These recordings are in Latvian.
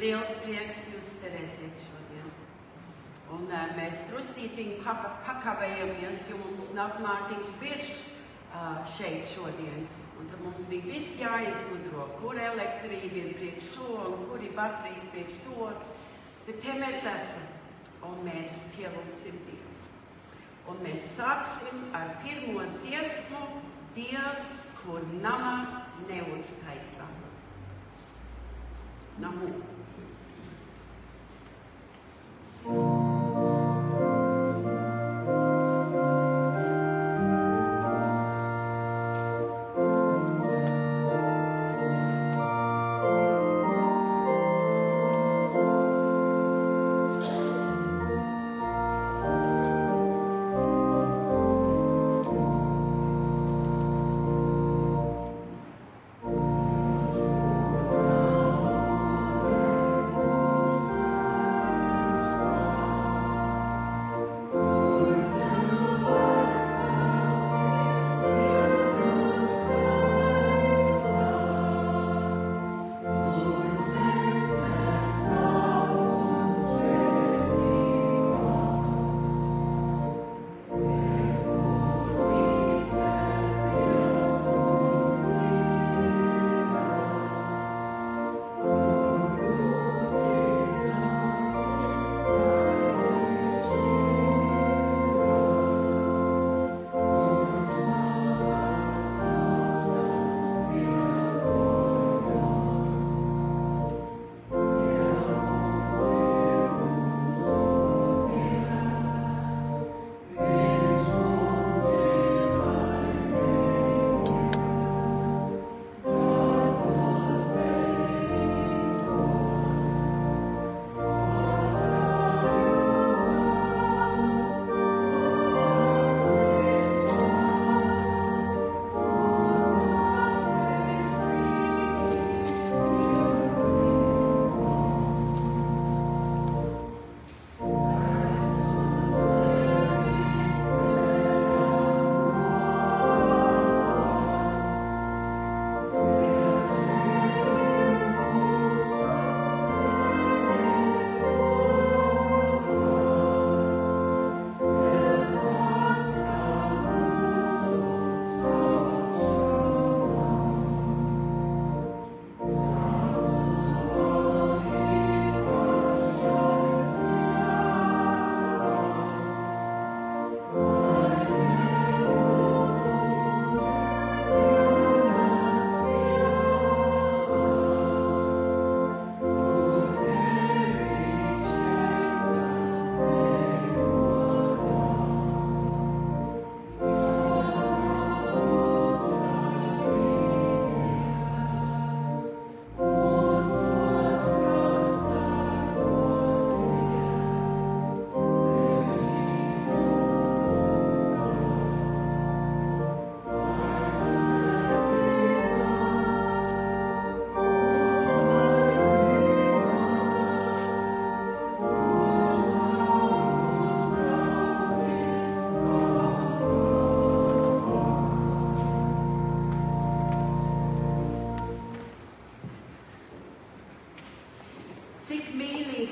liels prieks jūs te redzēt šodien. Un mēs druscītiņi pakavējamies, jo mums nav mārtiņš bieži šeit šodien. Un tad mums bija viss jāizgudro, kur elektrība ir priekš šo un kur ir baterijas priekš to. Bet te mēs esam, un mēs pielūgsim Dievu. Un mēs sāksim ar pirmo dziesmu Dievs, kur namā neuztaisa. Namu.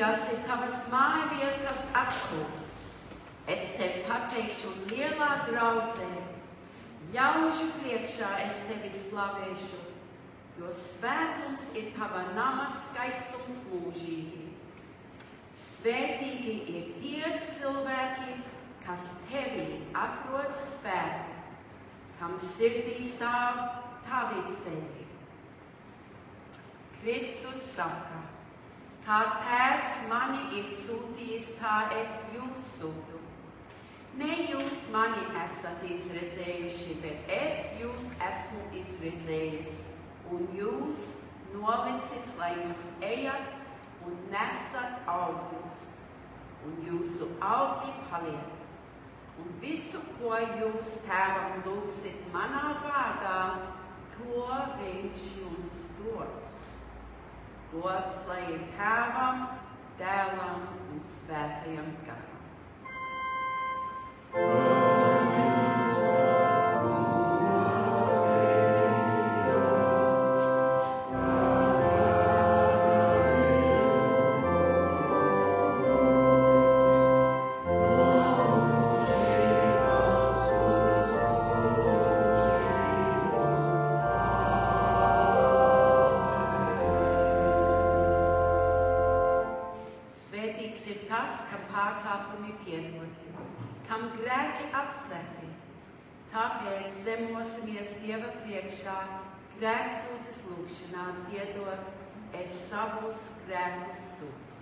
mīlīgās ir tavas mājvietas apkūpes. Es tevi pateikšu lielā draudzē, ļaužu priekšā es tevi slavēšu, jo svētums ir tava nama skaistums mūžīgi. Svētīgi ir tie cilvēki, kas tevi atrod spēku, kam sirdī stāv tavi ceļi. Kristus saka, kā Tēvs mani ir sūtījis, tā es jūs sūtu. Ne jūs mani esat izredzējuši, bet es jūs esmu izredzējis, un jūs nolicis, lai jūs ejat un nesat augļus, un jūsu augļi paliek. Un visu, ko jūs Tēvam lūgsit manā vārdā, to viņš jums dos. Gods lai ir Tēvam, Dēlam un Svētajam garam. pārkāpumi piedoti, kam grēki apseki. Tāpēc zemosimies Dieva priekšā, grēksūdzes lūgšanā dziedot, es savus grēkus sūdzu.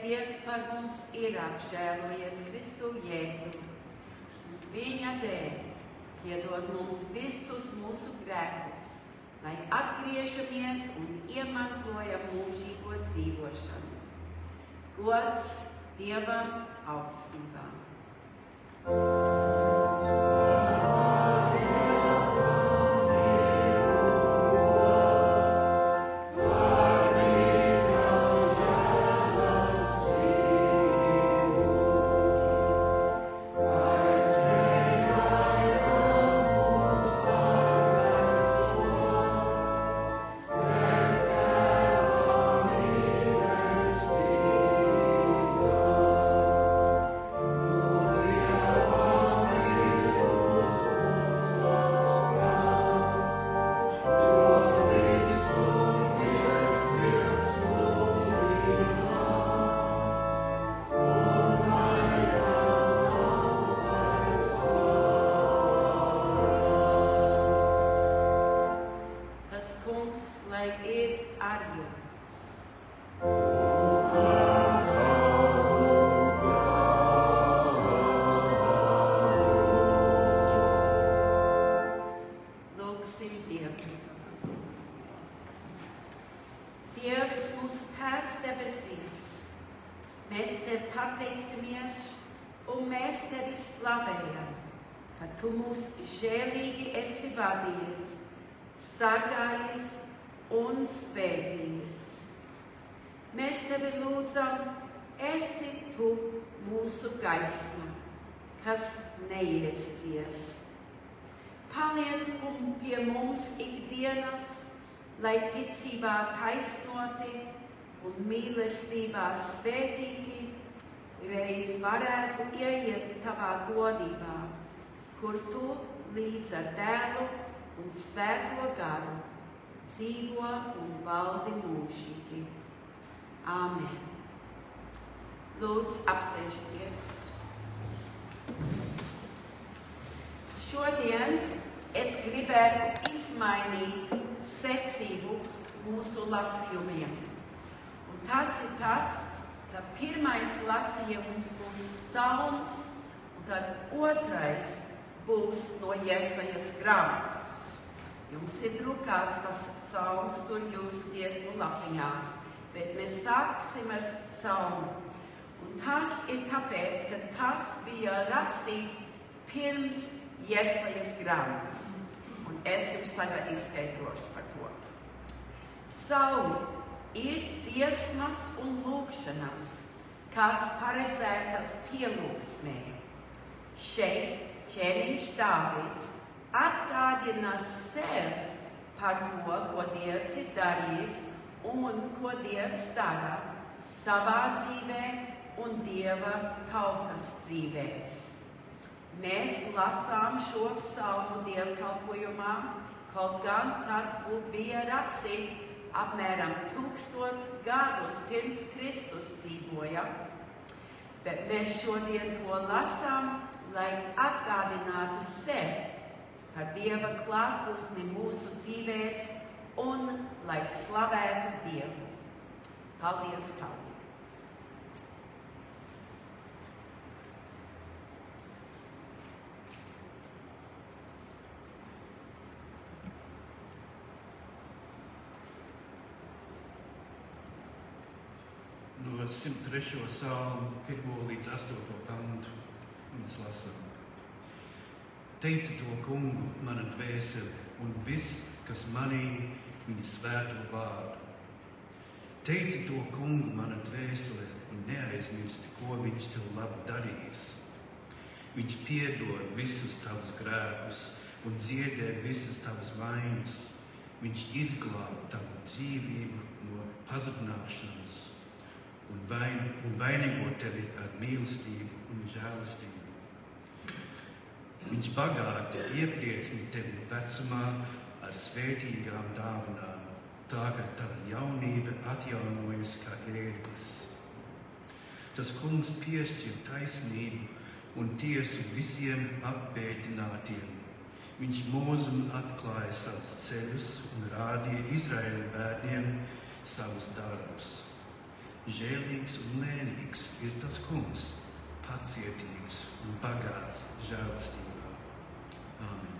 Dievs par mums ir apžēlojies Kristu Jēzu. Viņa dēļ piedod mums visus mūsu grēkus, lai atgriežamies un iemantojam mūžīgo dzīvošanu. Gods Dievam augstībā. Dievs, mūsu Tēvs debesīs, mēs Tev pateicamies un mēs Tevi slavējam, ka Tu mūs žēlīgi esi vadījis, sargājis un svētījis. Mēs Tevi lūdzam, esi Tu mūsu gaisma, kas neiedzies. Paliec pie mums ikdienas, lai ticībā taisnoti un mīlestībā svētīgi reiz varētu ieiet Tavā godībā, kur Tu līdz ar Dēlu un Svēto garu dzīvo un valdi mūžīgi. Āmen. Lūdzu, apsēžieties. Šodien es gribētu izmainīt secību mūsu lasījumiem. Un tas ir tas, ka pirmais lasījums būs psalms, un tad otrais būs no Jesajas grāmatas. Jums ir drukāts tas psalms tur jūsu dziesmu lapiņās, bet mēs sāksim ar psalmu. Un tas ir tāpēc, ka tas bija rakstīts pirms Jesajas grāmatas. Un es jums tagad izskaidrošu par to. Psalmi ir dziesmas un lūgšanas, kas paredzētas pielūgsmē. Šeit ķēniņš Dāvids atgādina sev par to, ko Dievs ir darījis un ko Dievs dara savā dzīvē un Dieva tautas dzīvēs. Mēs lasām šo psalmu dievkalpojumā, kaut gan tas bija rakstīts apmēram 1000 gadus pirms Kristus dzīvoja, bet mēs šodien to lasām, lai atgādinātu sev par Dieva klātbūtni mūsu dzīvēs un lai slavētu Dievu. Paldies, Kalvi! 103. salmu, 1 līdz 8 pantu. Mēs lasām. Teici to kungu, mana dvēsele, un viss, kas manī viņa svēto vārdu. Teici to kungu, mana dvēsele, un neaizmirsti, ko viņš tev labi darījis. Viņš piedod visus tavus grēkus un dziedē visas tavas vainas. Viņš izglāb tavu dzīvību no pazudināšanas un vainago tevi ar mīlestību un žēlastību. Viņš bagāti iepriecina tevi vecumā ar svētīgām dāvanām, tā ka tava jaunība atjaunojas kā ērglis. Tas kungs piešķir taisnību un tiesu visiem apbēdinātiem. Viņš mūzum atklāja savus ceļus un rādīja Izraēla bērniem savus darbus. Žēlīgs un lēnīgs ir tas kungs, pacietīgs un bagāts žēlastībā. Āmen.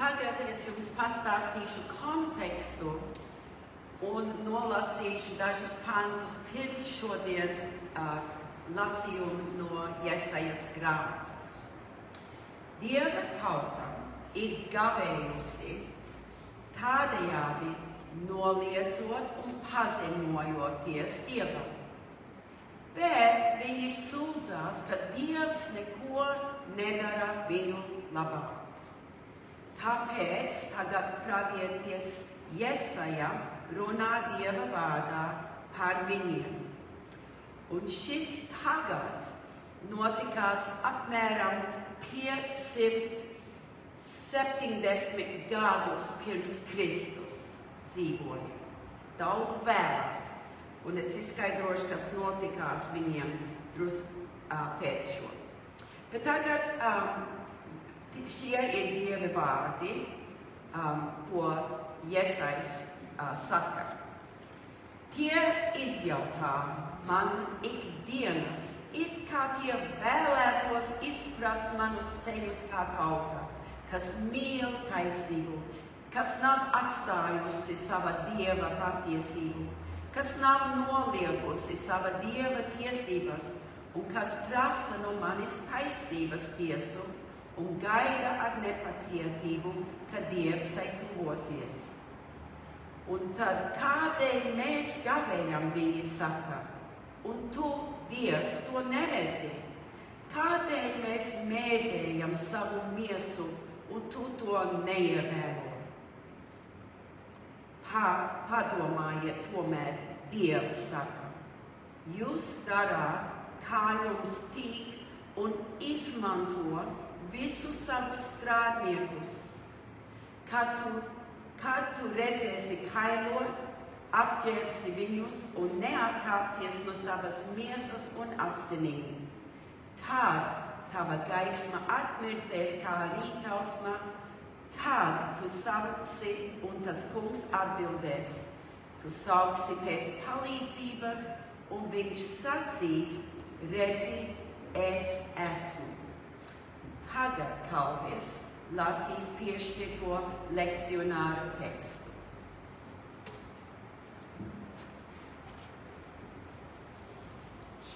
Tagad es jums pastāstīšu kontekstu un nolasīšu dažus pantus pirms šodienas lasījumu no Jesajas grāmatas. Dieva tauta ir gavējusi, tādējādi noliedzot un pazemojoties Dievam. Bet viņi sūdzās, ka Dievs neko nedara viņu labā. Tāpēc tagad pravietis Jesaja runā Dieva vārdā par viņiem. Un šis tagad notikās apmēram 570 gadus pirms Kristus dzīvoja. Daudz vēlāk. Un es izskaidrošu, kas notikās viņiem pēc šo. Bet tagad šie ir Dieva vārdi, ko Jesajs saka. Tie izjautā man ikdienas, it kā tie vēlētos izprast manus ceļus kā tauta, kas mīl taisnību, kas nav atstājusi sava Dieva patiesību, kas nav noliegusi sava Dieva tiesības un kas prasa no manis taisnības tiesu un gaida ar nepacietību, ka Dievs tai tuvosies. Un tad kādēļ mēs gavējam, viņi saka, un tu, Dievs, to neredzi? Kādēļ mēs mēdējam savu miesu, un tu to neievēro? Padomājiet tomēr, Dievs saka, jūs darāt, kā jums tīk, un izmanto visus savus strādniekus. Kad tu redzēsi kailot, apģērbsi viņus un neatkāpsies no savas miesas un asinīm. Tad tava gaisma atmirdzēs kā rītausma, tad tu sauksi un tas kungs atbildēs. Tu sauksi pēc palīdzības un viņš sacīs, redzi, es esmu. Tagad kalvis lasīs piešķirto lekcionāru tekstu.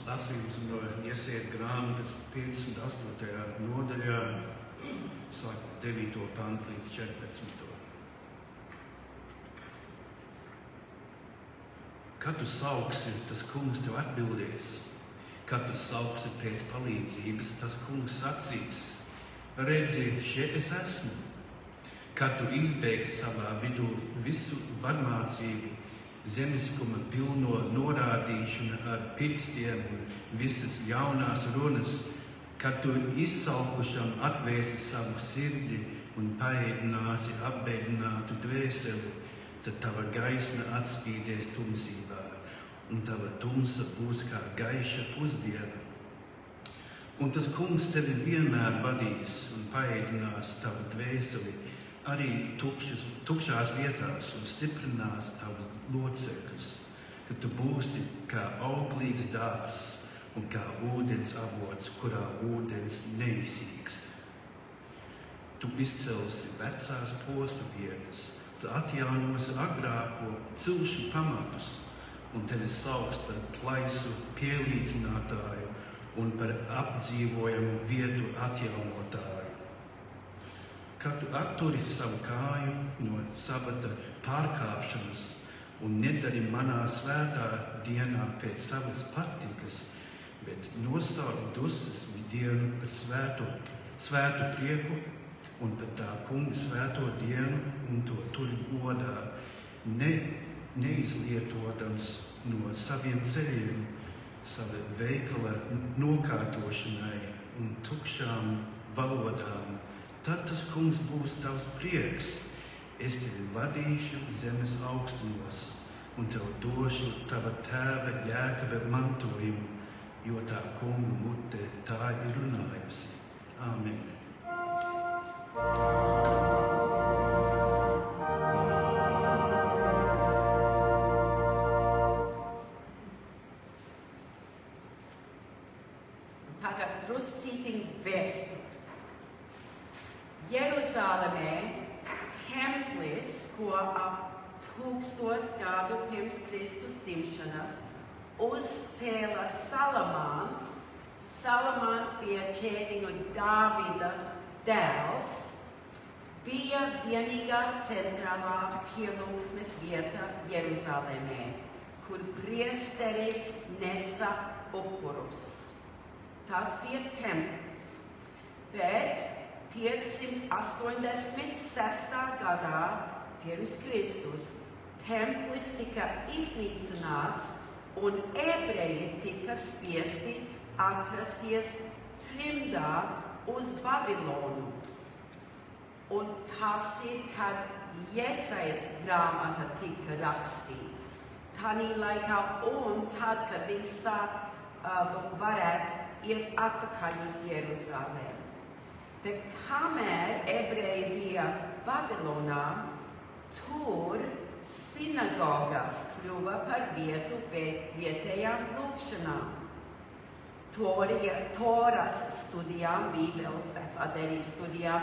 Lasījums no Jesajas grāmatas 58. nodaļā, sāk 9. pantu līdz 14. Kad tu sauksi, tas kungs tev atbildēs. Kad tu sauksi pēc palīdzības, tas kungs sacīs, redzi, šeit es esmu. Kad tu izbeigsi savā vidū visu varmācību, zemiskuma pilno norādīšanu ar pirkstiem un visas jaunās runas, kad tu izsalkušam atvērsi savu sirdi un paēdināsi apbēdinātu dvēseli, tad tava gaisma atspīdēs tumsībā, un tava tumsa būs kā gaiša pusdiena. Un tas kungs tevi vienmēr vadīs un paēdinās tavu dvēseli arī tukšās vietās un stiprinās tavus locekļus, ka tu būsi kā auglīgs dārzs un kā ūdens avots, kurā ūdens neizsīkst. tu izcelsi vecās posta vietas, tu atjaunosi agrāko cilšu pamatus, un tevi sauks par plaisu pielīdzinātāju un par apdzīvojamu vietu atjaunotāju. Kad tu atturi savu kāju no sabata pārkāpšanas un nedari manā svētā dienā pēc savas patikas, bet nosauc dusmas dienu par svētu prieku un par tā kunga svēto dienu un to turi godā, neizlietodams no saviem ceļiem, sava veikala nokārtošanai un tukšām valodām. Tad tas kungs būs tavs prieks. Es tevi vadīšu zemes augstumos un tev došu tava tēva Jēkaba mantojumu, jo tā kunga mute tā ir runājusi. Āmen. Tagad druscītiņ vēstu. Jeruzalemē templis, ko ap 1000 gadu pirms Kristus dzimšanas uzcēla Salamāns. Salamāns bija ķēniņa Dāvida dēls, bija vienīgā centrālā pielūgsmes vieta Jeruzalemē, kur priesteri nesa upurus. Tas bija templis, bet 586. gadā pirms Kristus templis tika iznīcināts un ebreji tika spiesti atrasties trimdā uz Babilonu. Un tas ir, kad Jesajas grāmata tika rakstīta. Tanī laikā un tad, kad viņš varētu iet atpakaļ uz Jeruzalemi. Bet kamēr ebreji bija Babilonā, tur sinagogas kļuva par vietu vietējām lūgšanām, Toras studijām, Bībeles vecā derības studijām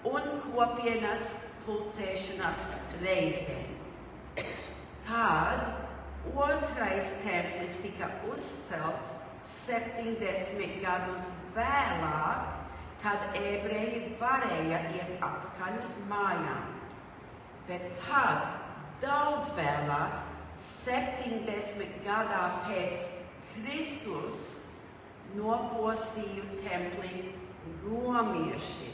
un kopienas pulcēšanas reizēm. Tad otrais templis tika uzcelts 70 gadus vēlāk, kad ebreji varēja iet atpakaļ uz mājām. Bet tad, daudz vēlāk, 70 gadā pēc Kristus, nopostīja templi romieši.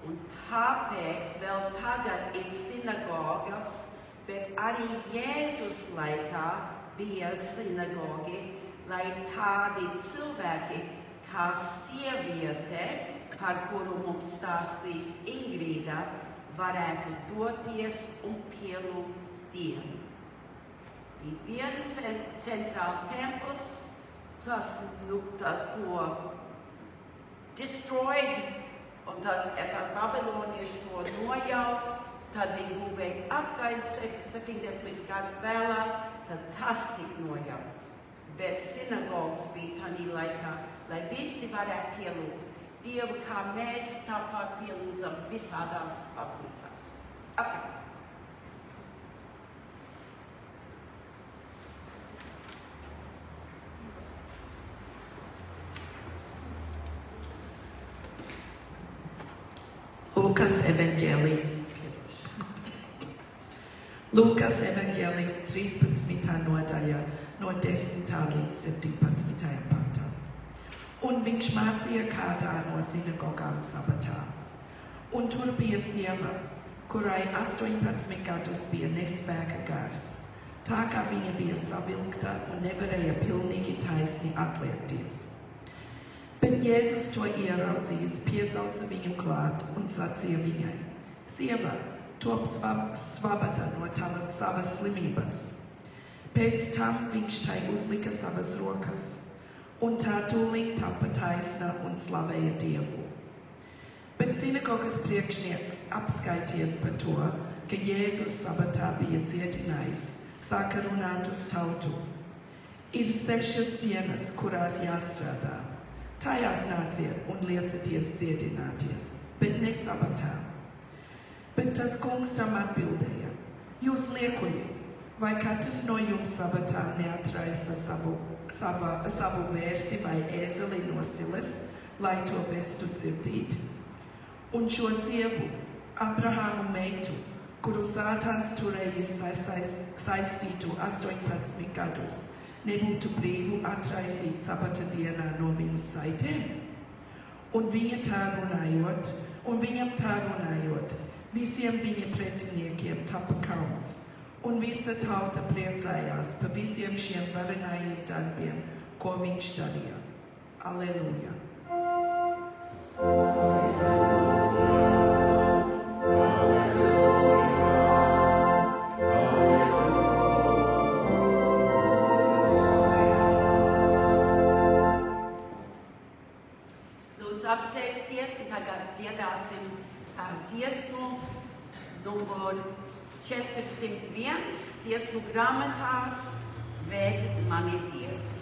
Un tāpēc vēl tagad ir sinagogas, bet arī Jēzus laikā bija sinagogi, lai tādi cilvēki kā sieviete, par kuru mums stāstīs Ingrīda, varētu doties un pielūgt Dievu. Bija viens centrāls templis, tas to destroyed, un tas babilonieši to nojauc, tad viņi būvēja atkaļ 70 gadus vēlāk, tad tas tika nojauts. Bet sinagogas bija tādā laikā, lai visi varētu pielūgt Dievu, kā mēs tāpat pielūdzam visādās baznīcās. Okay. Lūkas evaņģēlijs. Lūkas evaņģēlijs 13. nodaļa no 10. līdz 17. pantam. Un viņš mācīja kādā no sinagogām sabatā. Un tur bija sieva, kurai 18 gadus bija nespēka gars, tā kā viņa bija savilkta un nevarēja pilnīgi taisni atliekties. Bet Jēzus to ieraudzījis, piesauca viņu klāt un sacīja viņai: Sieva, top svabata no savas slimības. Pēc tam viņš tai uzlika savas rokas, un tā tūlīt tapa taisna un slavēja Dievu. Bet sinagogas priekšnieks, apskaities par to, ka Jēzus sabatā bija dziedinājis, sāka runāt uz tautu. Ir 6 dienas, kurās jāstrādā. Tajās nāciet un liecieties dziedināties, bet ne sabatā. Bet tas kungs tam atbildēja: Jūs liekuļi, vai katrs no jums sabatā neatraisa savu vērsi vai ēzeli no silas, lai to vestu dzirdīt? Un šo sievu, Abrahāma meitu, kuru Sātans turējis saistītu 18 gadus, nebūtu brīvu atraisīt sabata dienā no viņas saitēm? Un viņam tā runājot, visiem viņa pretiniekiem tapa kauns, un visa tauta priecājās par visiem šiem varenajiem darbiem, ko viņš darīja. Alleluja! Apsēžaties, un tagad dziedāsim dziesmu numur 401, dziesmu grāmatās Ved mani Dievs.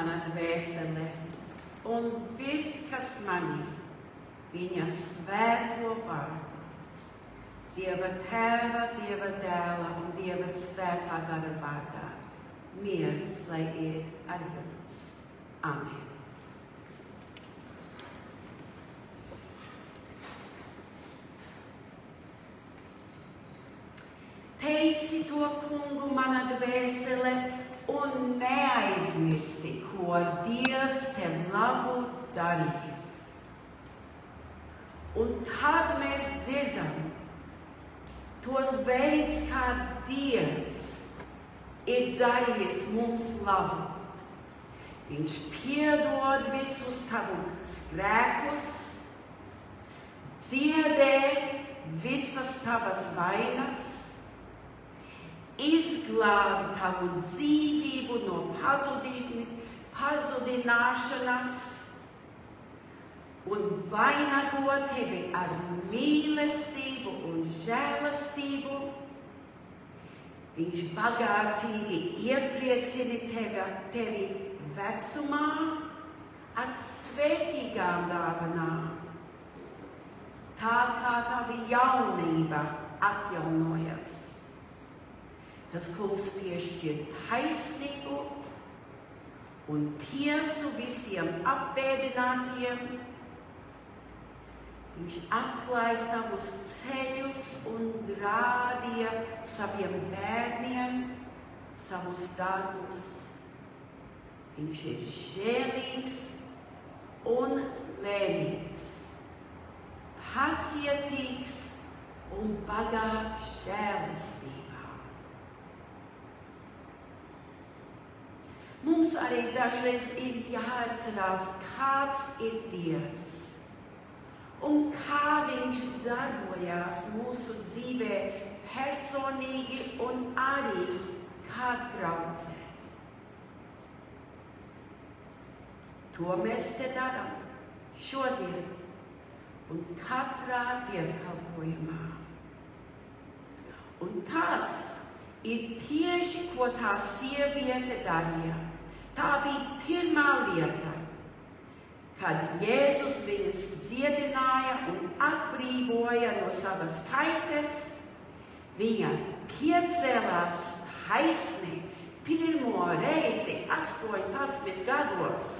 mana dvēsele, un viss, kas manī, viņa svēto vārdu. Dieva Tēva, Dieva Dēla un Dieva Svētā gara vārdā. miers, lai ir ar jums. Amen. Teici to kungu mana dvēsele un neaizmirsti, ko Dievs tev labu darījis. Un tad mēs dzirdam tos veids, kā Dievs ir darījis mums labu. Viņš piedod visus tavus grēkus, dziedē visas tavas vainas, izglābi tavu dzīvību no pazudināšanas un vainago tevi ar mīlestību un žēlastību. Viņš bagātīgi iepriecina tevi vecumā ar svētīgām dāvanām, tā kā tava jaunība atjaunojas. Tas kungs piešķir taisnību un tiesu visiem apbēdinātiem. Viņš atklāja savus ceļus un rādīja saviem bērniem savus darbus. Viņš ir žēlīgs un lēnīgs, pacietīgs un bagāts žēlastībā. Mums arī dažreiz ir jāatcerās, kāds ir Dievs un kā viņš darbojās mūsu dzīvē personīgi un arī kā draudzē. To mēs te darām šodien un katrā dievkalpojumā. Un tas ir tieši, ko tā sieviete darīja. Tā bija pirmā lieta, kad Jēzus viņas dziedināja un atbrīvoja no savas kaites. Viņa piecēlās taisni pirmo reizi 18 gados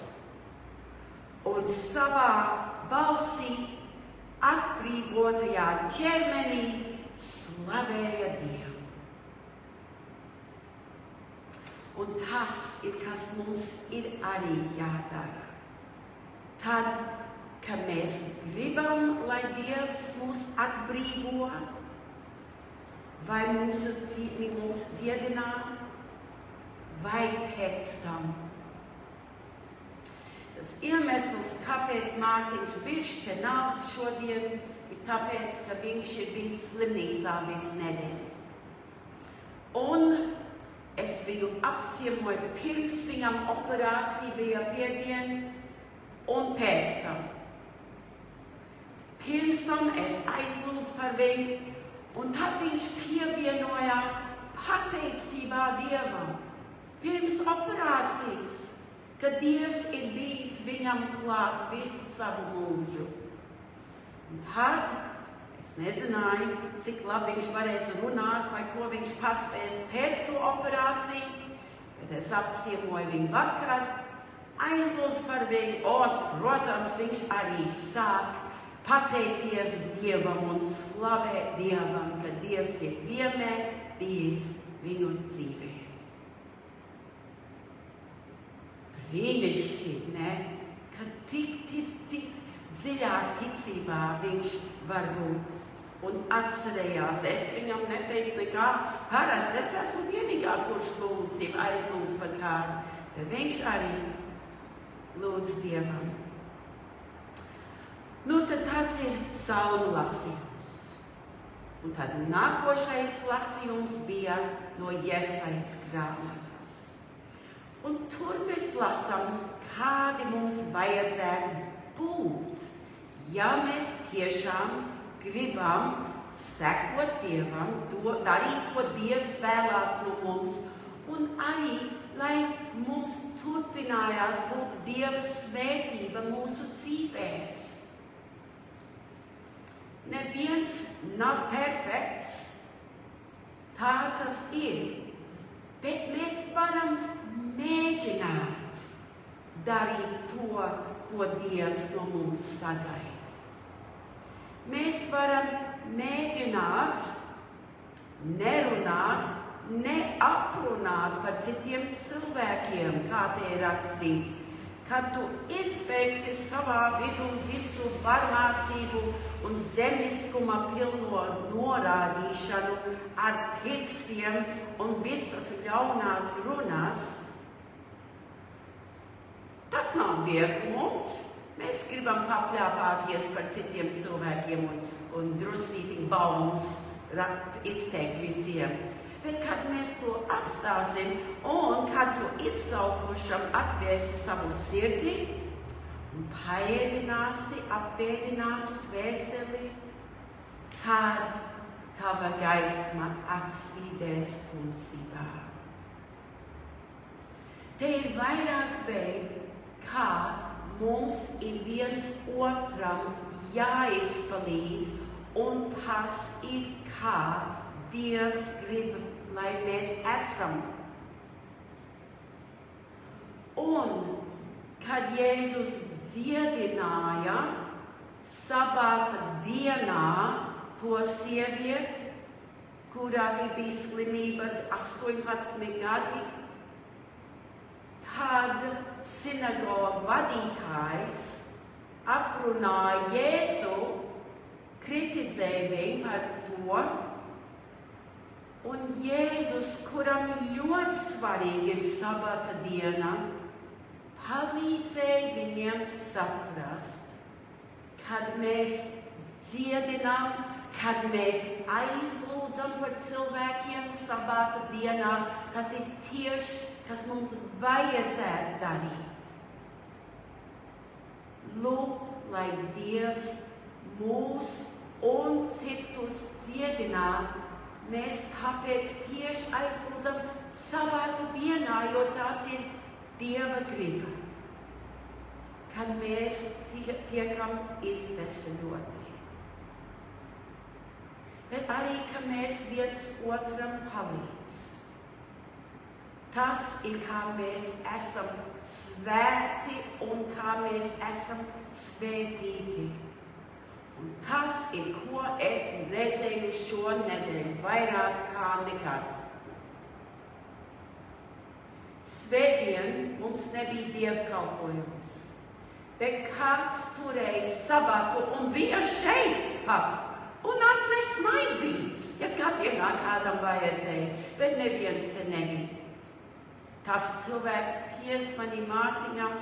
un savā balsī atbrīvotajā ķermenī slavēja Dievu. Un tas ir, kas mums ir arī jādara. Tad, kad mēs gribam, lai Dievs mūs atbrīvo, vai mūs dziedinā, vai pēc tam. Tas iemesls, kāpēc Mārtiņš Biršs te nav šodien, ir tāpēc, ka viņš ir bijis slimnīcā visu nedēļu. Un es viņu apciemoju pirms viņam operācija bija piekdien un pēc tam. Pirms tam es aizlūdzu par viņu, un tad viņš pievienojās pateicībā Dievam pirms operācijas, ka Dievs ir bijis viņam klāt visu savu mūžu. Un tad es nezināju, cik labi viņš varēs runāt vai ko viņš paspēs pēc to operāciju, bet es apciemoju viņu vakar, aizlūdzu par viņu, un, protams, viņš arī sāk pateikties Dievam un slavēt Dievam, ka Dievs ir vienmēr bijis viņu dzīvē. Brīnišķīgi, ne? Ka tik dziļā ticībā viņš var būt. Un atcerējās, es viņam neteicu nekā, parasti es esmu vienīgā, kurš aizlūdz par kādu, bet viņš arī lūdz Dievam. Nu, tad tas ir psalmu lasījums. Un tad nākošais lasījums bija no Jesajas grāmatas. Un tur mēs lasām, kādi mums vajadzētu būt, ja mēs tiešām gribam sekot Dievam, darīt, ko Dievs vēlās no mums, un arī, lai mums turpinājās būt Dieva svētība mūsu dzīvēs. Neviens nav perfekts, tā tas ir, Bet mēs varam mēģināt darīt to, ko Dievs no mums sagaida. Mēs varam mēģināt nerunāt, neaprunāt par citiem cilvēkiem, kā te ir rakstīts, kad tu izbeigsi savā vidū visu varmācību un zemiskuma pilno norādīšanu ar pirkstiem un visas ļaunās runas. Tas nav viegli mums. Mēs gribam papļāpāties par citiem cilvēkiem un drusmīgi baumas izteikt visiem. Bet kad mēs to apstāsim un kad tu izsaukošam atvērsi savu sirdi un paēdināsi apēdinātu dvēseli, kad tava gaisma atspīdēs tumsībā. Te ir vairāk veidi, kā mums ir viens otram jāizpalīdz, un tas ir kā Dievs grib, lai mēs esam. Un, kad Jēzus dziedināja sabata dienā to sievieti, kurā bija slimība 18 gadi, tad sinagoga vadītājs aprunāja Jēzu, kritizēja viņu par to, un Jēzus, kuram ļoti svarīgi ir sabata diena, palīdzēja viņiem saprast, kad mēs dziedinām, kad mēs aizlūdzam par cilvēkiem sabata dienā, tas ir tieši, kas mums vajadzētu darīt. Lūgt, lai Dievs mūs un citus dziedinātu. Mēs tāpēc tieši aizlūdzam sabata dienā, jo tas ir Dieva griba, kad mēs tiekam izveseļoti. Bet arī, ka mēs viens otram palīdz. Tas ir, kā mēs esam svēti un kā mēs esam svētīti. Un tas ir, ko es redzēju šonedēļ vairāk kā nekad. Svētdien mums nebija dievkalpojums, bet kāds turēja sabatu un bija šeit pat un atnes maizītes, ja kadienā kādam vajadzēja, bet neviens te nebija. Tas cilvēks piesmani Mārtiņam,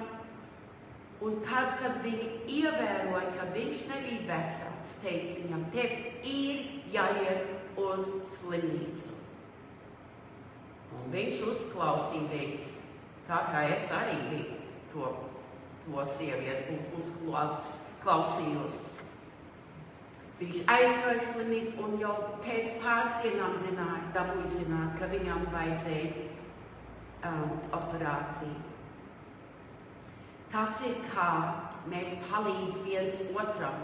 un tad, kad viņi ievēroja, ka viņš nebija vesels, teica viņam, tev ir jāiet uz slimnīcu. Un viņš uzklausīja viņus, tā kā es arī biju to sievieti uzklausījos. Viņš aizgāja slimnīcu un jau pēc pāris dienām dabūja zināt, ka viņam vajadzēja operāciju. Tas ir, kā mēs palīdz viens otram,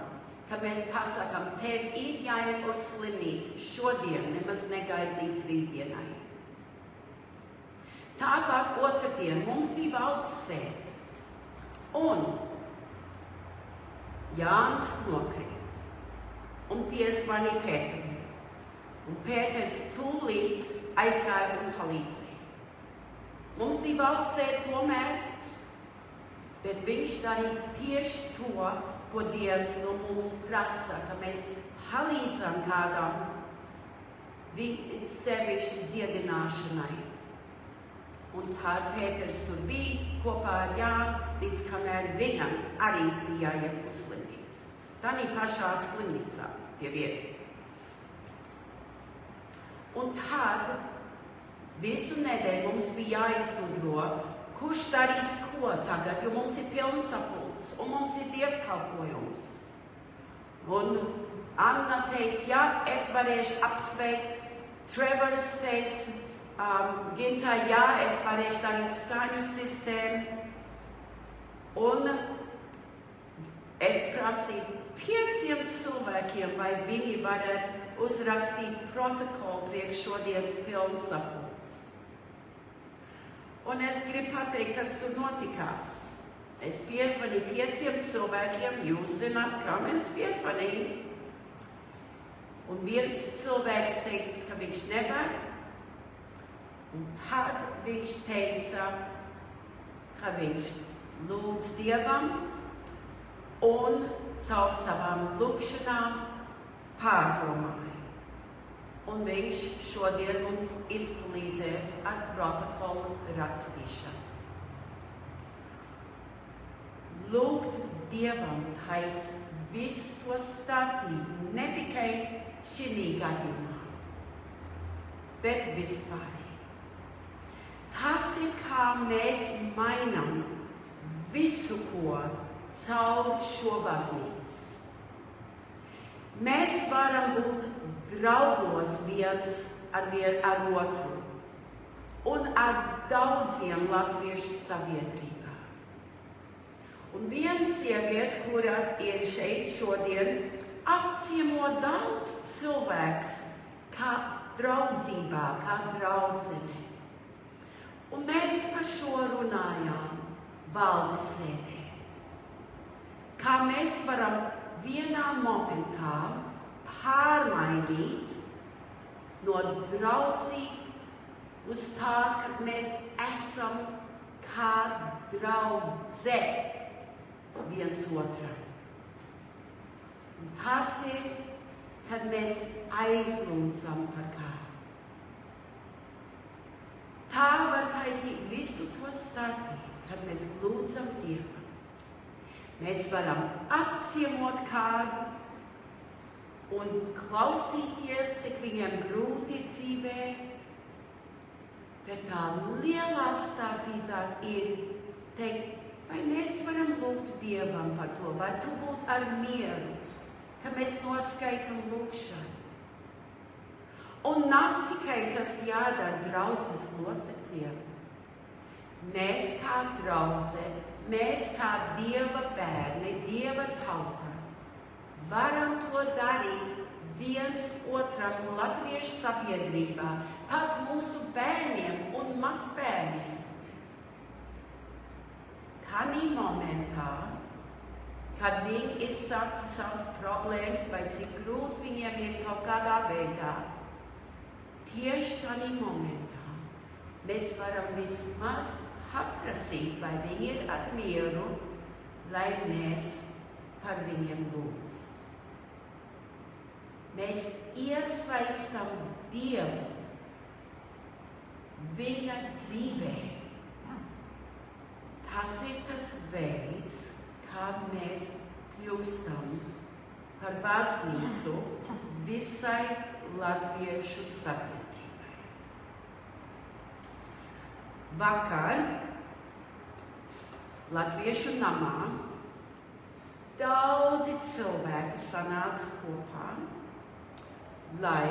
ka mēs pasakām, tev ir jāiet uz slimnīcu šodien, nemaz negaid līdz rītdienai. Tāpēc otrdien mums bija valdes sēde, un Jānis nokrīt un piezvanīja Pēterim, un Pēters tūlīt aizgāja un palīdzēja. Mums bija valdes sēde tomēr, bet viņš darīja tieši to, ko Dievs no mums prasa, ka mēs palīdzam kādam sevišķi dziedināšanai. Un tad Pēters tur bija kopā ar Jānu, līdz kamēr viņam arī bija jāiet uz slimnīcu. Tādā pašā slimnīcā pie vieta. Un tad visu nedēļu mums bija jāizgudro, kurš darīs ko tagad, jo mums ir pilnsapulcs un mums ir dievkalpojums. Un Anna teica, jā, es varēšu apsveikt, Trevors teica, Ginta, jā, es varēšu darīt skaņu sistēmu. Un es prasīju 500 cilvēkiem, vai viņi varētu uzrakstīt protokolu priekš šodienas pilnsapulcs. Un es gribu pateikt, kas tur notikās. Es piezvanīju 5 cilvēkiem, jūs zināt, kam es piezvanīju. Un viens cilvēks teica, ka viņš nevar. Un tad viņš teica, ka viņš lūdz Dievam un caur savām lūgšanām pārdomāja. Un viņš šodien mums izpalīdzēs ar protokolu rakstīšanu. Lūgt Dievam taisa visu to starpību, ne tikai šī gadījumā, bet vispārīgi. Tas ir, kā mēs mainām visu, ko caur šo baznīcu. Mēs varam būt draugos viens ar otru un ar daudziem latviešu sabiedrībā. Un viena sieviete, kura ir šeit šodien, apciemo daudz cilvēks kā draudzībā, kā draudzene. Un mēs par šo runājām valdes sēdē. Kā mēs varam vienā momentā pārmainīt no draudzību uz tā, ka mēs esam kā draudze viens otram. Un tas ir, kad mēs aizlūdzam par kādu. Tā var taisīt visu to starpību, kad mēs lūdzam Dievam. Mēs varam apciemot kādu un klausīties, cik viņam grūti ir dzīvē, bet tā lielā starpība ir teikt, vai mēs varam lūgt Dievam par to, vai tu būtu ar mieru, ka mēs noskaitam lūgšanu. Un nav tikai tas jādara draudzes locekļiem. Mēs kā draudze, mēs kā Dieva bērni, Dieva tauta, varam to darīt viens otram latviešu sabiedrībā, pat mūsu bērniem un mazbērniem. Tādā momentā, kad viņi izsaka savas problēmas vai cik grūti viņiem ir kaut kādā veidā, tieši tādā momentā mēs varam vismaz paprasīt, vai viņi ir ar mieru, lai mēs par viņiem lūdz. Mēs iesaistam Dievu viņa dzīvē. Tas ir tas veids, kā mēs kļūstam par baznīcu visai latviešu sabiedrībai. Vakar Latviešu namā daudzi cilvēki sanāca kopā, lai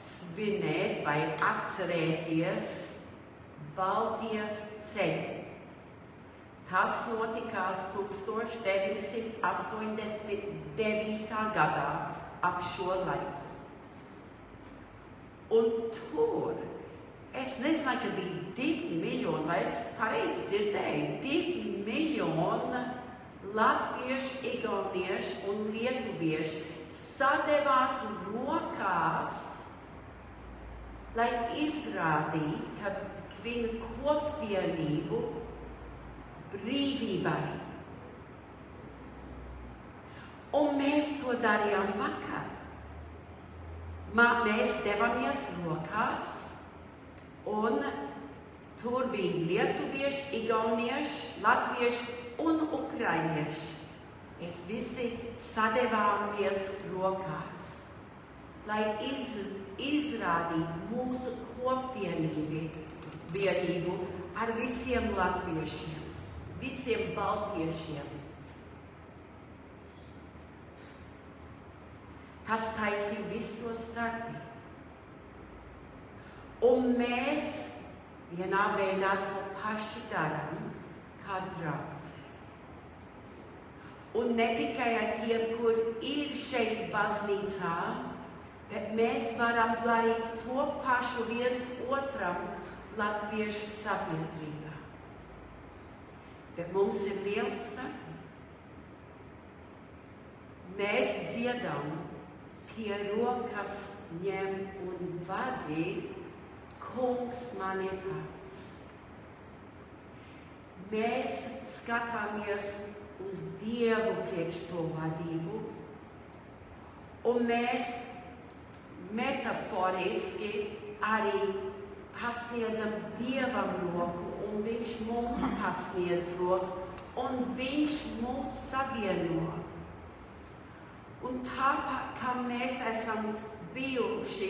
svinēt vai atcerēties Baltijas ceļu. Tas notikās 1989. gadā ap šo laiku. Un tur, es nezinu, ka bija 2 miljoni, vai es pareizi dzirdēju, 2 miljoni latviešu, igauniešu un lietuviešu sadevās rokās, lai izrādītu, ka viņu kopvienību brīvībai. Un mēs to darījām vakar. Mēs devamies rokās, un tur bija lietuvieši, igaunieši, latvieši un ukrainieši. Mēs visi sadevāmies rokās, lai izrādītu mūsu kopvienību ar visiem latviešiem, visiem baltiešiem. Tas taisīja visu to starpību. Un mēs vienā veidā to paši darām, kā draudze. Un ne tikai ar tiem, kur ir šeit baznīcā, bet mēs varam darīt to pašu viens otram latviešu sabiedrībā. Bet mums ir liela starpība. Mēs dziedam pie rokas ņem un vadī, kungs man ir tāds. Mēs skatāmies uz Dievu priekš to vadību, un mēs metaforiski arī pasniedzam Dievam roku, un viņš mums pasniedz roku, un viņš mūs savieno. Un tāpat, kā mēs esam bijuši,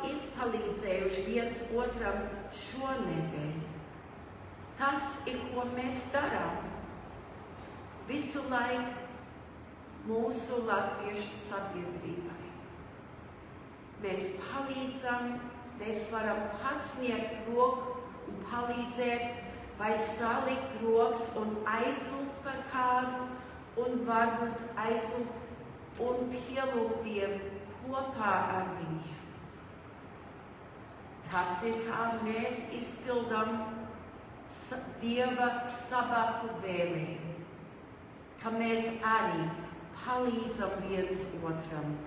izpalīdzējuši viens otram šonedēļ, tas ir, ko mēs darām. Visu laiku mūsu latviešu sabiedrībai. Mēs palīdzam, mēs varam pasniegt roku un palīdzēt, vai salikt rokas un aizlūgt par kādu, un varbūt aizlūgt un pielūgt Dievu kopā ar viņiem. Tas ir, kā mēs izpildām Dieva sabatu vēlējumu, ka mēs arī palīdzam viens otram,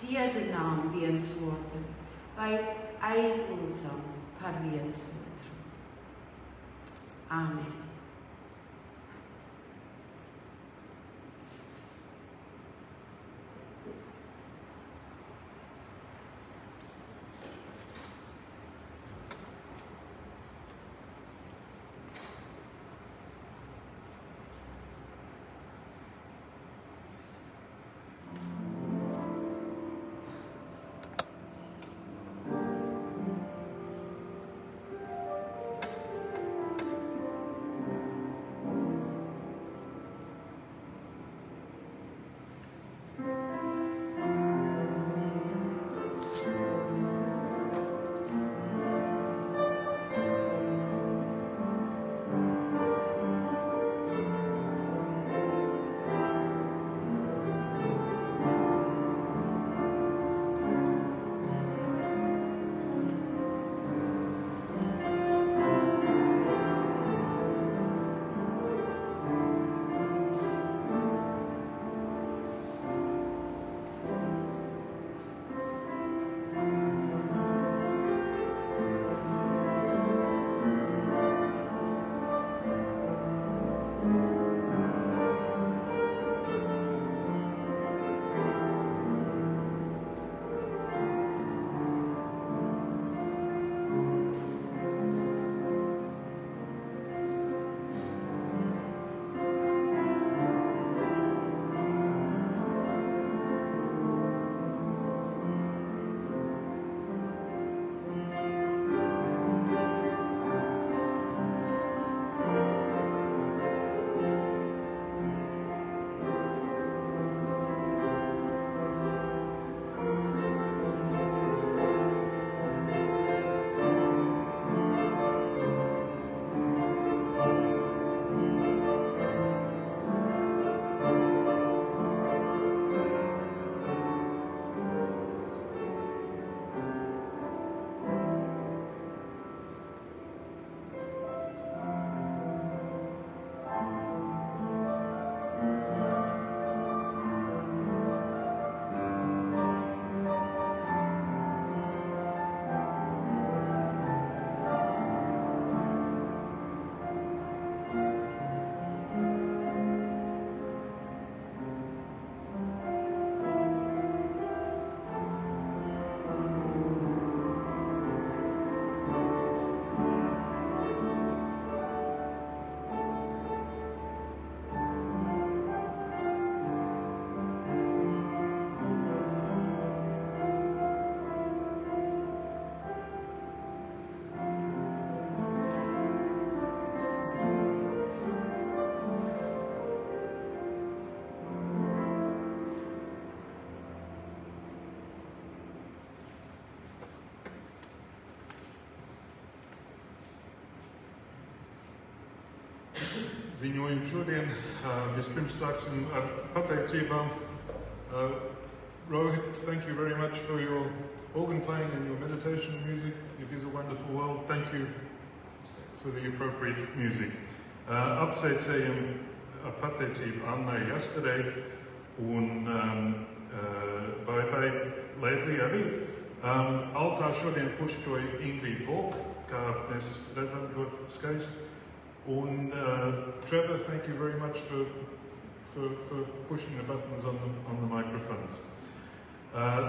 dziedinām viens otru vai aizlūdzam par viens otru. Āmen. ziņojumu šodien. Vispirms sāksim ar pateicībām. Rohit, thank you very much for your organ playing and your meditation music. It is a wonderful world. Thank you to the appropriate music. Apsveicējam pateicību Annai yesterday un bye lately arī. Altā šodien pušķoja Ingrid Polk, kā mēs redzam ļoti skaisti. Un Trevor, thank you very much for pushing the buttons on the microphones.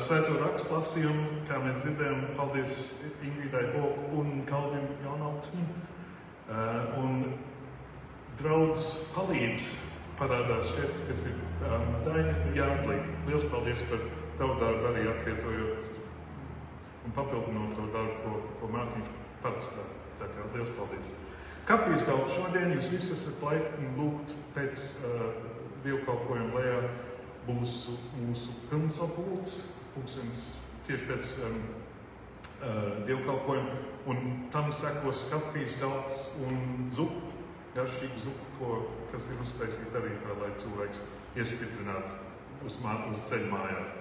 Svēto rakstu lasījumu, kā mēs dzirdējām, paldies Ingridai Polk un Kalvim Jaunaugsnim. Un draudz palīdz parādās šeit, kas ir Daina Jāglī. Liels paldies par tavu darbu arī atvietojot un papildinot to darbu, ko Mārtiņš parakstā. Tā kā liels paldies. Kafijas galva šodien jūs visi esat laipni lūgt pēc dievkalpojuma lejā būs mūsu pilnsapulcs, tieši pēc dievkalpojuma, un tam sekos kafijas galds un zupa, garšīga zupa, kas ir uztaisīta arī tā, lai cilvēks iestiprinātu uz ceļu mājās.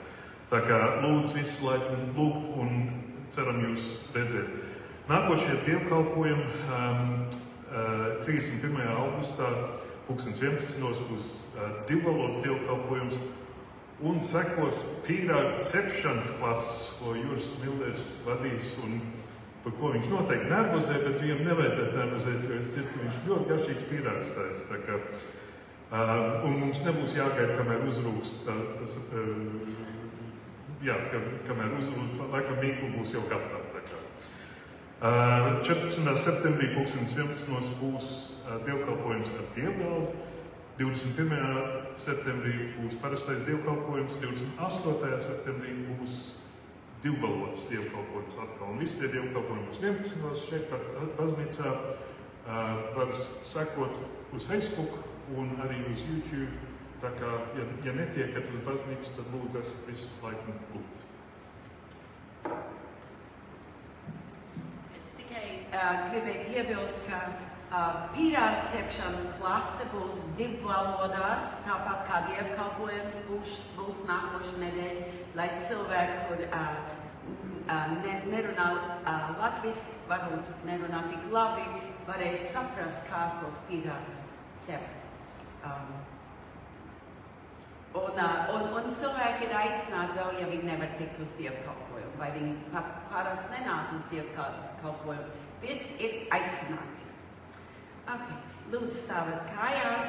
Tā kā lūdzu visi laipni lūgt un ceram jūs redzēt. Nākošie dievkalpojumi 31. augustā 2011. būs divvalodas dievkalpojums un sekos pīrāgu cepšanas klases, ko Juris Millers vadīs un par ko viņš noteikti nervozē, bet viņam nevajadzētu nervozēt, jo es dzirdu, ka viņš ļoti garšīgs pīrāgs taisa. Un mums nebūs jāgaida, kamēr uzrūks, kamēr uzrūks, laikam mīklu būs jau gatava. 14. septembrī 2011. būs dievkalpojums ar dievgaldu, 21. septembrī būs parastais dievkalpojums, 28. septembrī būs divvalodas dievkalpojums atkal. Un visi tie dievkalpojumi būs 11. šeit baznīcā, var sekot uz Facebook un arī uz YouTube. Tā kā, ja netiekat uz baznīcu, tad lūdzu esat visu laiku lūgt. Gribēju piebilst, ka pīrāgu cepšanas klase būs divvalodās, tāpat kā dievkalpojums būs nākošu nedēļu, lai cilvēki, kur nerunā latviski, varbūt nerunā tik labi, varēs saprast, kā tos pīrāgus cept. Un cilvēki ir aicināti vēl, ja viņi nevar tikt uz dievkalpojumu, vai viņi parasti nenāk uz dievkalpojumu. Viss ir aicināti. Lūdzu stāvat kājās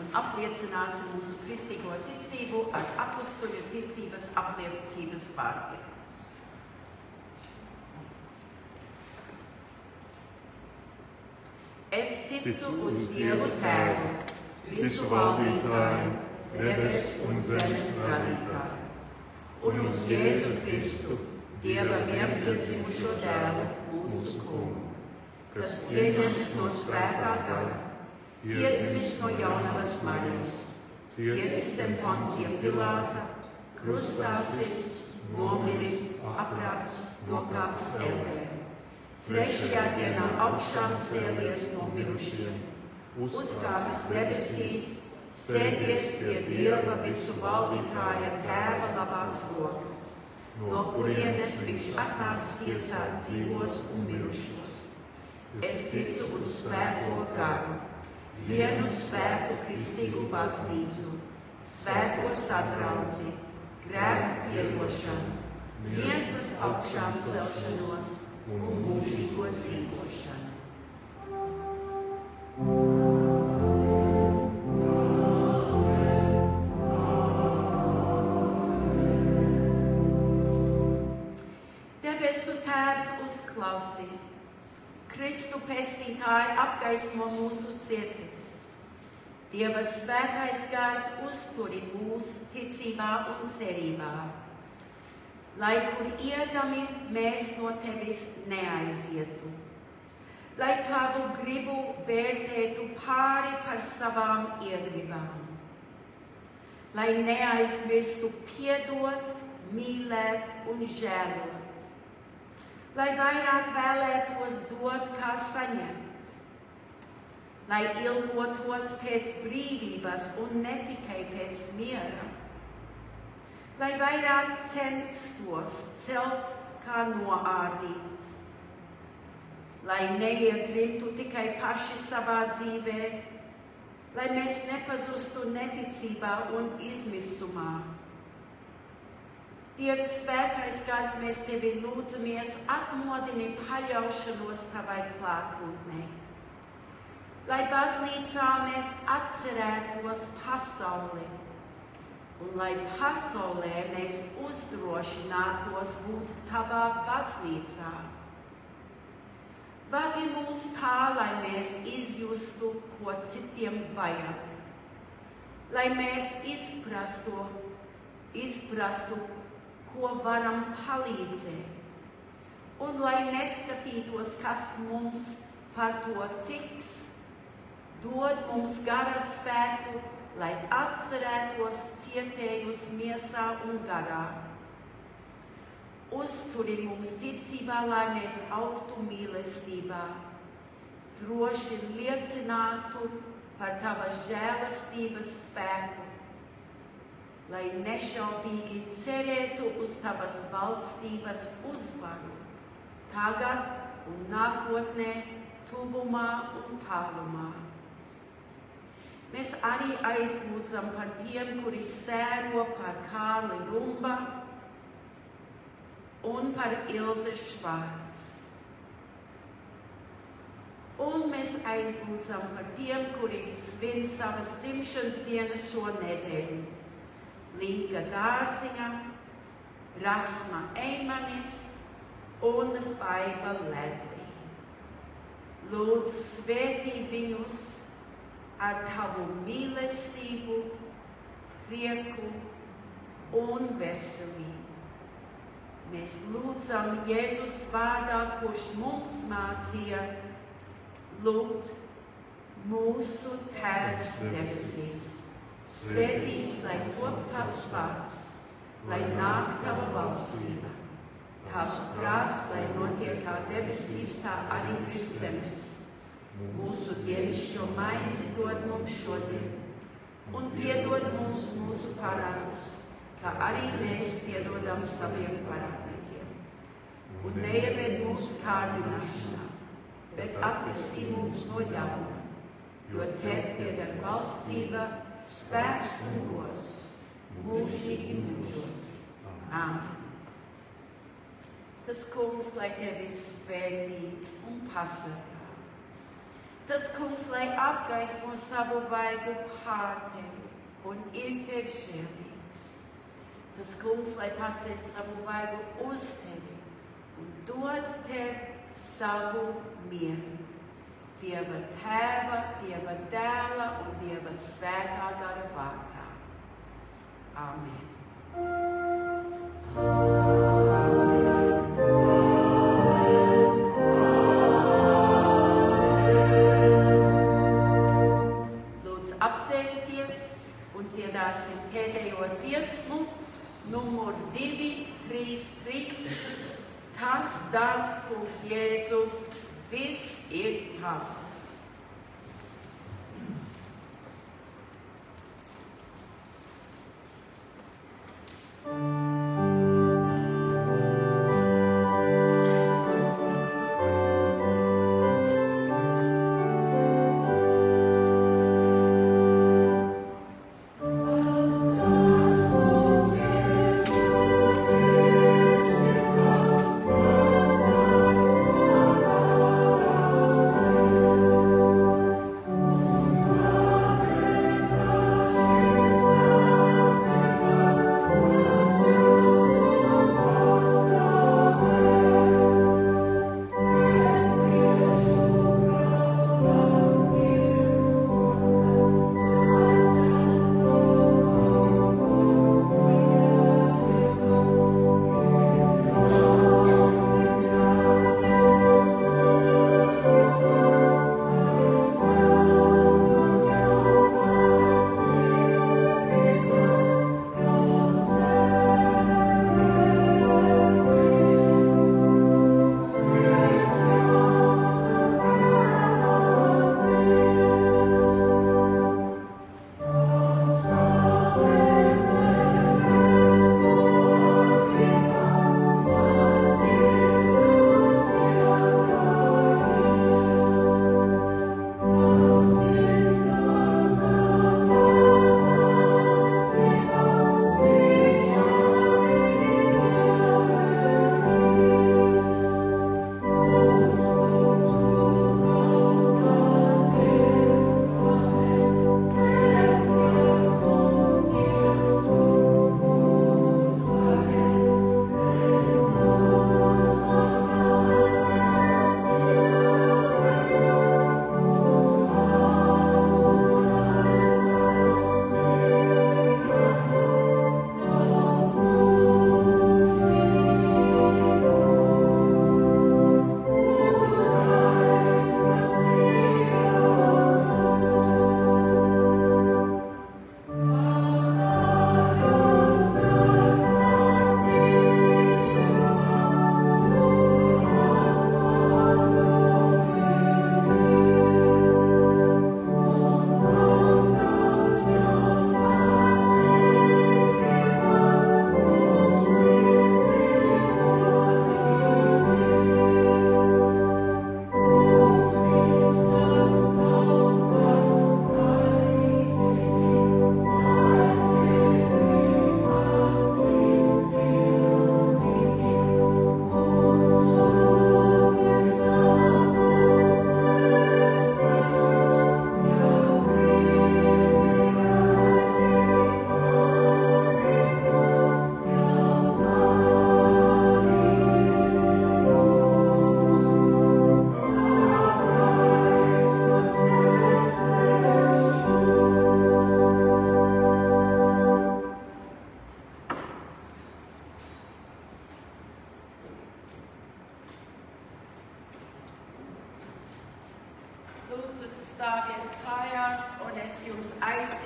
un apliecināsim mūsu kristīgo ticību ar apustuļu ticības apliecības vārdiem. Es ticu uz Dievu Tēvu, visu valdītāju, debes un zemes radītāju, un uz Jēzu Kristu, Dieva vienpiedzimušo dēlu, mūsu kungu, kas pieņemts no svētā gara, piedzimis no jaunavas Marijas, cietis zem Poncija Pilāta, krustā sists, nomiris, aprāts, nokāpis ellē, trešajā dienā augšām cēlies no mirušiem, uzkāpis debesīs, sēdies pie Dieva visu valdītāja Tēva labās rokas, no kurienes viņš atnāks tiesāt dzīvos un mirušos. Es ticu uz svēto garu, vienu svētu kristīgu baznīcu, svēto sadraudzi, grēku piedošanu, miesas augšām celšanos un mūžīgo dzīvošanu. Debesu Tēvs uzklausi, Kristu pestītāji apgaismo mūsu sirdis. Dieva svētais gars uzturi mūs ticībā un cerībā, lai kur iedami mēs no tevis neaizietu, lai tavu gribu vērtētu pāri par savām iegribām, lai neaizmirstu piedot, mīlēt un žēlot, lai vairāk vēlētos dot, kā saņemt, lai ilgotos pēc brīvības un ne tikai pēc miera, lai vairāk censtos celt, kā noārdīt, lai neiegrimtu tikai paši savā dzīvē, lai mēs nepazustu neticībā un izmisumā. Dievs, svētais gars, mēs tevi lūdzamies, atmodini paļaušanos tavai klātbūtnei. Lai baznīcā mēs atcerētos pasauli, un lai pasaulē mēs uzdrošinātos būt tavā baznīcā. Vadi mūs tā, lai mēs izjustu, ko citiem vajag, lai mēs izprastu, ko varam palīdzēt, un lai neskatītos, kas mums par to tiks, dod mums gara spēku, lai atcerētos cietējus miesā un garā. Uzturi mums ticībā, lai mēs augtu mīlestībā, droši liecinātu par tavas žēlastības spēku, lai nešaubīgi cerētu uz tavas valstības uzvaru, tagad un nākotnē, tuvumā un tālumā. Mēs arī aizlūdzam par tiem, kuri sēro par Kārli Rumba un par Ilze Švārds. Un mēs aizlūdzam par tiem, kuri svin savas dzimšanas dienas šonedēļ. Līga Dārziņa, Rasma Eimanis un Baiba Ledlī. Lūdzu, svētī viņus ar tavu mīlestību, prieku un veselību. Mēs lūdzam Jēzus vārdā, kurš mums mācīja lūgt mūsu Tēvs debesīs. Svētīts, lai top tavs vārds, lai nāk tava valstība. Tavs prāts, lai notiek kā debesīs, tā arī virs zemes. Mūsu dienascho maizi dod mums šodien, un piedod mums mūsu parādus, kā arī mēs piedodam saviem parādniekiem. Un neieved mūsu kārdināšanā, bet atpestī mūs no ļauna, jo tev pieder valstība, spēks un gods, mūžīgi mūžos. Āmen. Tas kungs, lai tevi svētī un pasargā. Tas kungs, lai apgaismo savu vaigu pār tevi un ir tev žēlīgs. Tas kungs, lai paceļ savu vaigu uz tevi un dod tev savu mieru. Dieva Tēva, Dieva Dēla un Dieva Svētā gara vārdā. Amen. Lūdzu, apsēžaties un dziedāsim pēdējo dziesmu, numur 233. Tas darbs, kungs Jēzu, viss ir tavs. Amen.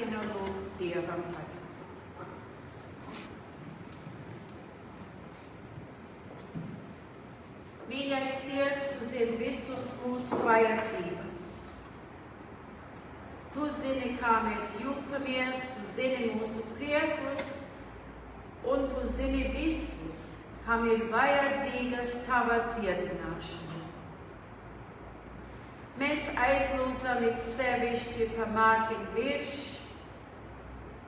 aicinu lūgt Dievam par. Mīļais Dievs, Tu zini visus mūsu vajadzības. Tu zini, kā mēs jūtamies, Tu zini mūsu priekus, un Tu zini visus, kam ir vajadzīgas Tava dziedināšana. Mēs aizlūdzam it sevišķi par Mārtiņu Viršu,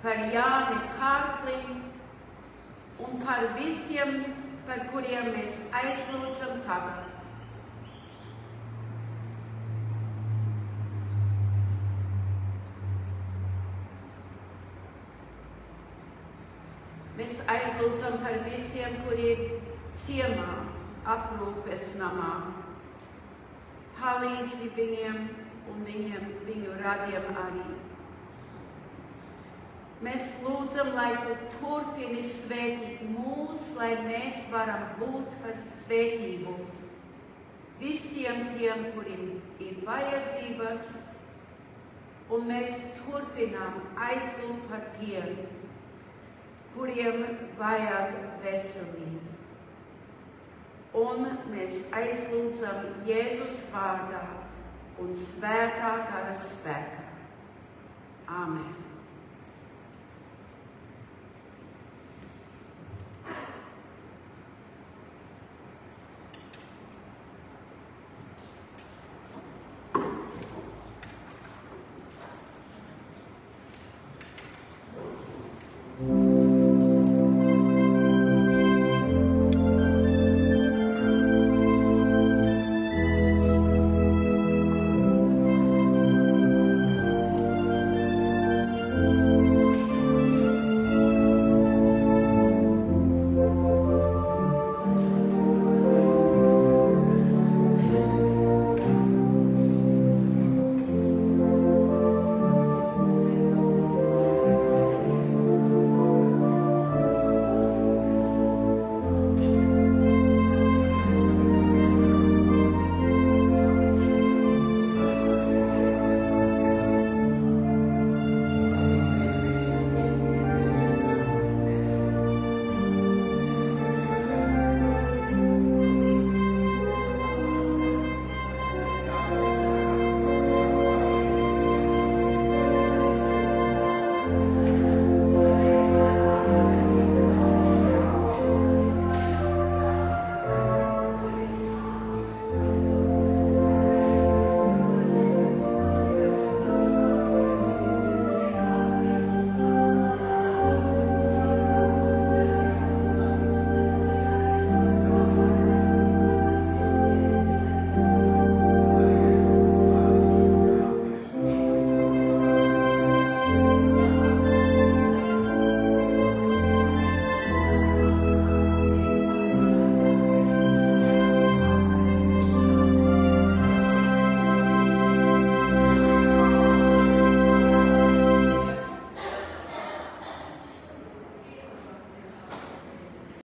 par Jāni Kārkliņu un par visiem, par kuriem mēs aizlūdzam tagad. Mēs aizlūdzam par visiem, kuri ir ciemā, aprūpes namā. Palīdzi viņiem un viņu radiem arī. Mēs lūdzam, lai Tu turpini svētīt mūs, lai mēs varam būt par svētību visiem tiem, kuriem ir vajadzības, un mēs turpinām aizlūgt par tiem, kuriem vajag veselību. Un mēs aizlūdzam Jēzus vārdā un svētā gara spēkā. Āmen.